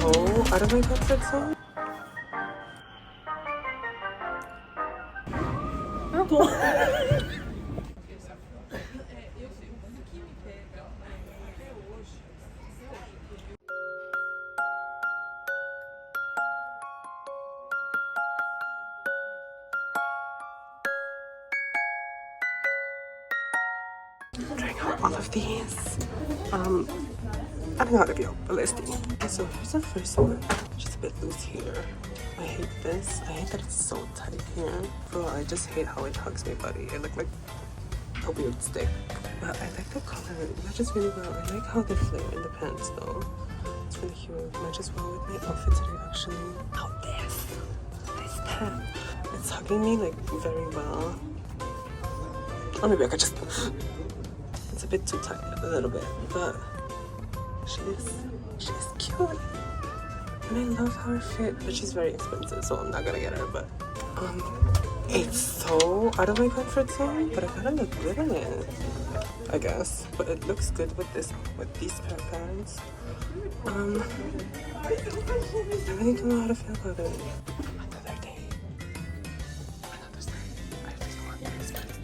so out of my comfort zone. Trying out all of these. I don't know how to feel, but let's see. Okay, so here's the first one. Just a bit loose here. I hate this. I hate that it's so tight here. Bro, I just hate how it hugs my body. It looks like a weird stick. But I like the color. It matches really well. I like how they flare in the pants though. It's really cute. It matches well with my outfit today actually. Oh, this pant. It's hugging me like very well. Or maybe I could just... It's a bit too tight, a little bit, but she's cute. And I love how her fit, but she's very expensive, so I'm not gonna get her, but it's so out of my comfort zone, but I kind of look good in it, I guess. But it looks good with these pair of pants. I really don't know how to feel about it. Another day. I really want this, but it's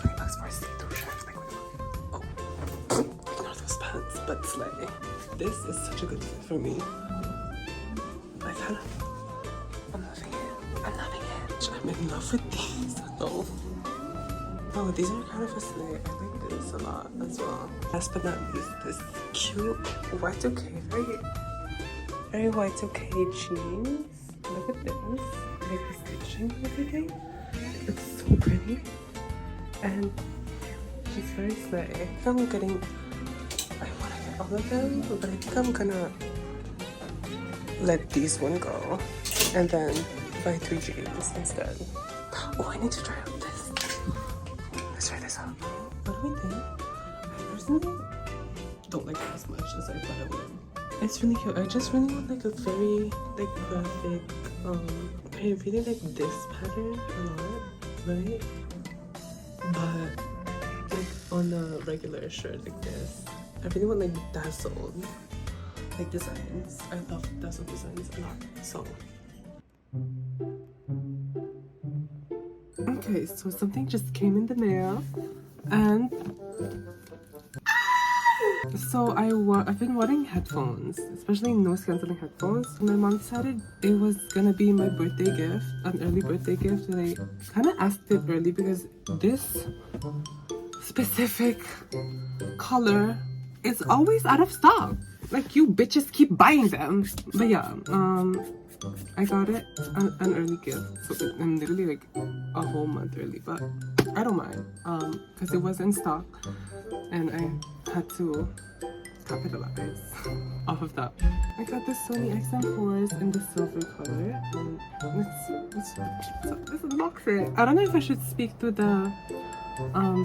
$20 for a see-through shirt. Like, oh, ignore those pants, but slay. This is such a good fit for me. I'm loving it. I'm loving it. I'm in love with these. No. Oh, these are kind of a slay. I like this a lot as well. Last but not least, this cute Y2K, very Y2K jeans. Look at this. Like the stitching and everything. It looks so pretty. And it's very slay. I think I'm getting... I want to get all of them, but I think I'm gonna let these one go and then buy 3 jeans instead. Oh, I need to try out this. Let's try this out. What do we think? I personally don't like it as much as I thought I would. It's really cute. I just really want like a very like graphic, I really like this pattern a lot, right? But like on a regular shirt like this, I really want like dazzled like designs. I love dazzled designs a lot. So okay, so something just came in the mail, and so I've been wanting headphones, especially noise cancelling headphones. My mom decided it was gonna be my birthday gift, an early birthday gift, and I kind of asked it early because this specific color is always out of stock. Like, you bitches keep buying them. But yeah, I got it an early gift, so I'm literally like a whole month early, but I don't mind because it was in stock and I had to capitalize off of that. I got the Sony XM4s in the silver color, and it's luxury. I don't know if I should speak to the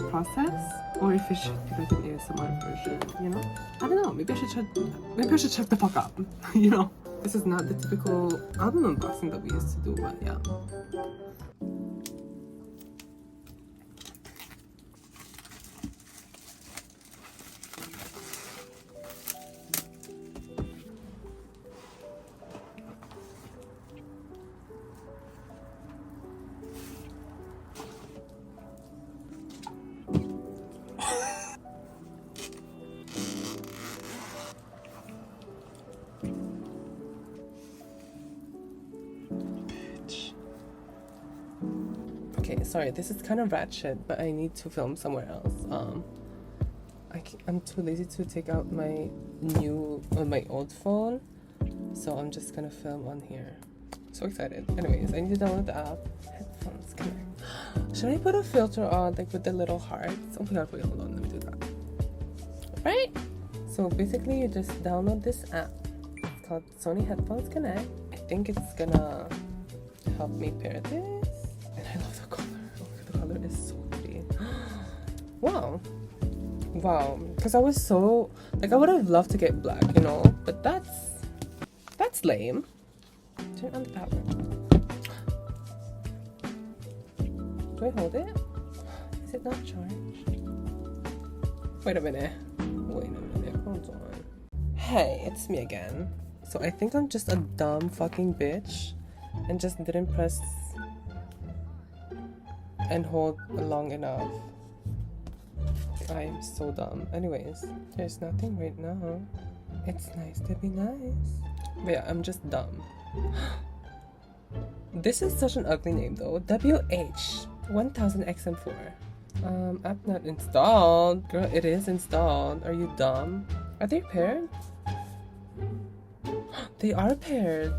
process or if it should be like an ASMR version, you know? I don't know, maybe I should shut the fuck up, you know? This is not the typical album unboxing that we used to do, but yeah. Okay, sorry, this is kind of ratchet, but I need to film somewhere else. I'm too lazy to take out my my old phone, so I'm just gonna film on here. So excited. Anyways, I need to download the app. Headphones connect. Should I put a filter on, like with the little hearts? Oh my god, wait, hold on, let me do that. Right? So basically, you just download this app. It's called Sony Headphones Connect. I think it's gonna help me pair this. And I love the color. Oh, the color is so pretty. Wow. Wow. Because I was so... Like, I would have loved to get black, you know? But that's lame. Turn on the power. Do I hold it? Is it not charged? Wait a minute. Hold on. Hey, it's me again. So I think I'm just a dumb fucking bitch and just didn't press and hold long enough. I'm so dumb. Anyways, there's nothing right now. It's nice to be nice. But yeah, I'm just dumb. This is such an ugly name though. WH1000XM4. App not installed. Girl, it is installed. Are you dumb? Are they paired? They are paired.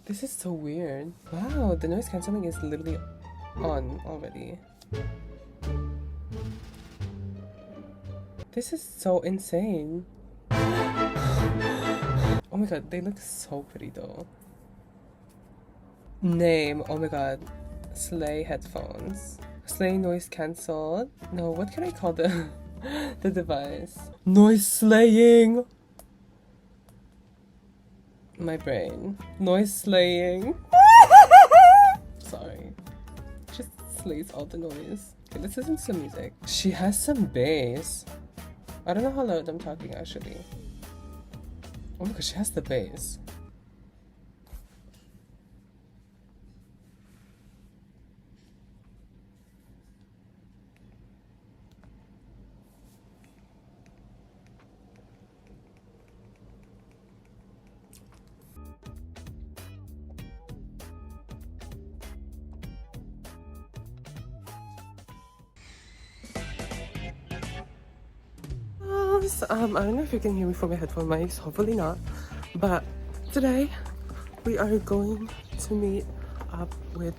This is so weird. Wow, the noise cancelling is literally on already. This is so insane. Oh my god, they look so pretty though. Name, oh my god. Slay headphones. Slay noise cancelled. No, what can I call the the device? Noise slaying! My brain. Noise slaying. Sorry. Just slays all the noise. Okay, let's listen to some music. She has some bass. I don't know how loud I'm talking actually. Oh my god, she has the bass. I don't know if you can hear me from my headphone mics, hopefully not. But today we are going to meet up with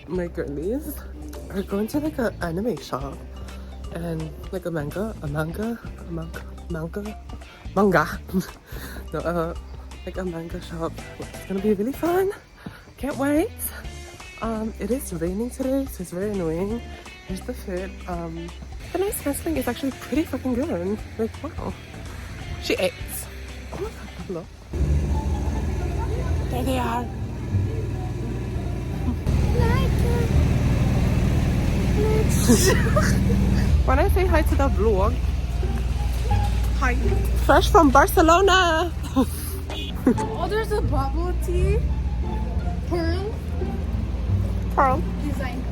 my girlies. We're going to like an anime shop and like a manga. No, like a manga shop. It's gonna be really fun. Can't wait. It is raining today, so it's very annoying. Here's the fit. The noise cancelling is actually pretty fucking good. Like, wow. She ate. Oh my god, hello. There they are. Wanna say hi to the vlog? Hi. Fresh from Barcelona. Oh, there's a bubble tea. Pearl. Design.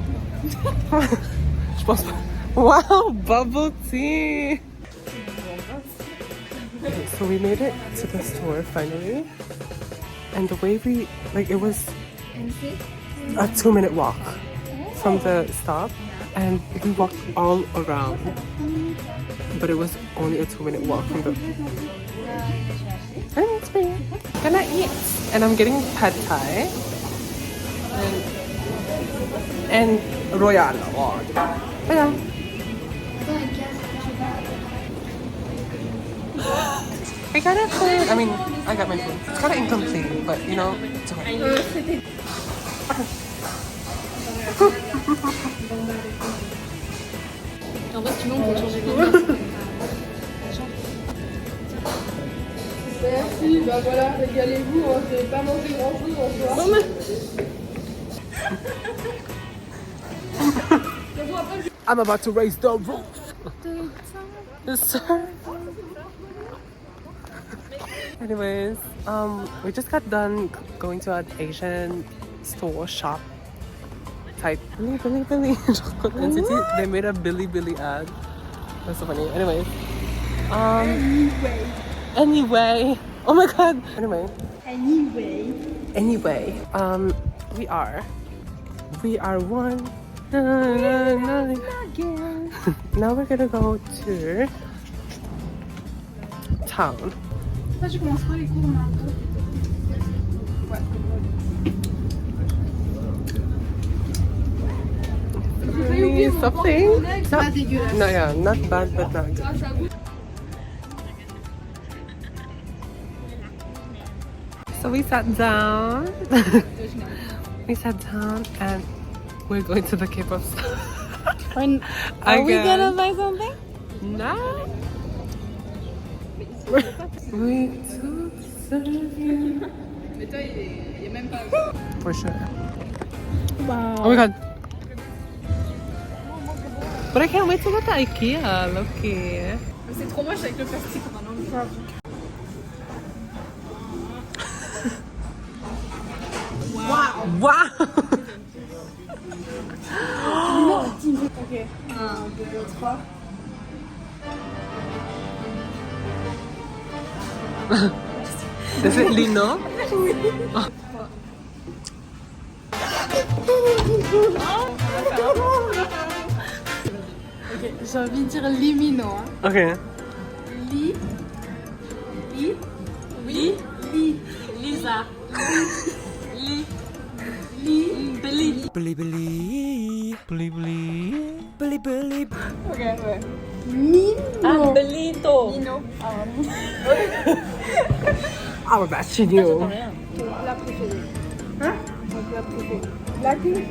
Wow, bubble tea. Okay, so we made it to the store finally. And the way we, like, it was a 2-minute walk from the stop. And we walked all around. But it was only a 2-minute walk from the... And it's me. Gonna eat. And I'm getting pad thai. And royal. Yeah. I got it food. I mean, I got my food. It's kind of incomplete, but you know, it's okay. En fait, sinon, on peut changer de Merci, bah voilà, régalez-vous, hein, je vais pas manger grand chose en soi. I'm about to raise the roof. Anyways, we just got done going to an Asian store shop type Billy entity. They made a Billy ad. That's so funny. Anyways, anyway, oh my god. Anyway, we are one. Now we're gonna go to town. Ça, je commence pas les cours maintenant. Really something? C'est pas dégueulasse. No, yeah, not bad, but not good. So we sat down. And we're going to the kpop store. Are we gonna buy something? No. We Mais toi, il est même pas. For sure. Wow. Oh my god. But I can't wait to go to IKEA, Loki. Mais c'est trop moche avec le plastique maintenant. Wow. Wow! Ok. 1, 2, 3. Is it Lino? Ok, j'ai envie de dire limino. Hein. Okay. Li. Lisa. Li. Billy. Ok, ouais. Nino. Belito. Nino. I'm matching you. Plat préféré. Hein? Mon plat préféré. La queue.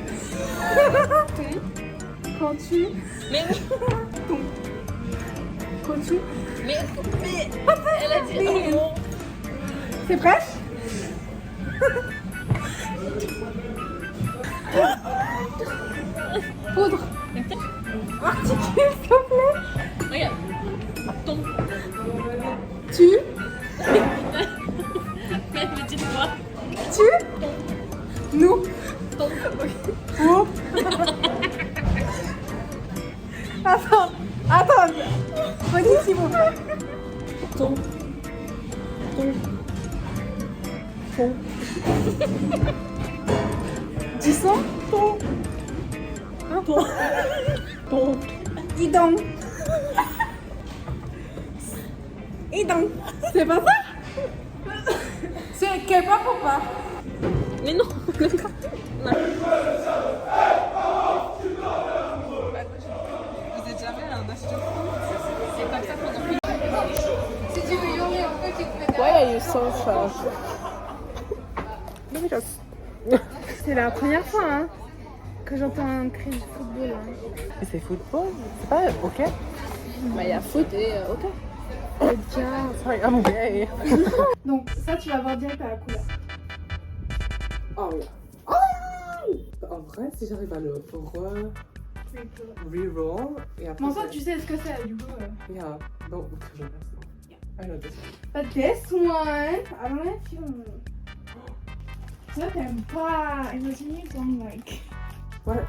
Quand tu. Mais Quand tu. mais elle a dit un mot. C'est prêt? Poudre. Articule, s'il te plaît. Regarde. Ton. Tu. Mais petite voix. Tu. Nous. Ton. Oh. Attends. Benissimo. Ton. Tu sens? Ton. Idon. C'est pas ça? C'est kpop ou pas? Mais non. C'est pas ça pendant plus. Si tu veux yori, en fait, tu te mets Why are you so fast? Let me just. C'est la première fois hein, que j'entends un cri de football. Hein. C'est football? C'est pas ok? Bah, il y a foot et ok. Edgar. Sorry, I'm gay. Donc, ça, tu vas voir direct à la couleur. Oh yeah. En vrai, si j'arrive à le reroll et après. Bon, ça, tu sais ce que c'est, du coup. Yeah. Donc, je passe. I know this one. But this one, I don't know if you. Ça, t'aimes pas. Imagine you don't like. What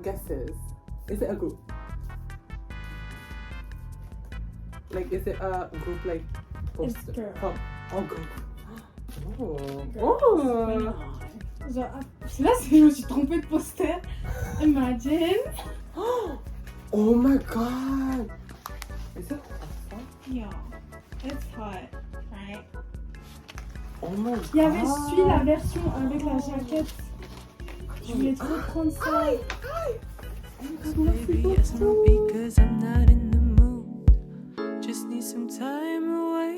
guesses? Is it a group? Like, is it a group like poster? girl. Oh, group. Oh. Oh. Genre, là, je me suis trompée de poster. Imagine. Oh my god. Is it awesome? Yeah, it's hot, right? Oh my god. Il y avait celui, la version avec la jaquette. Je voulais trop prendre ça. Maybe it's not because I'm not in the mood. Just need some time away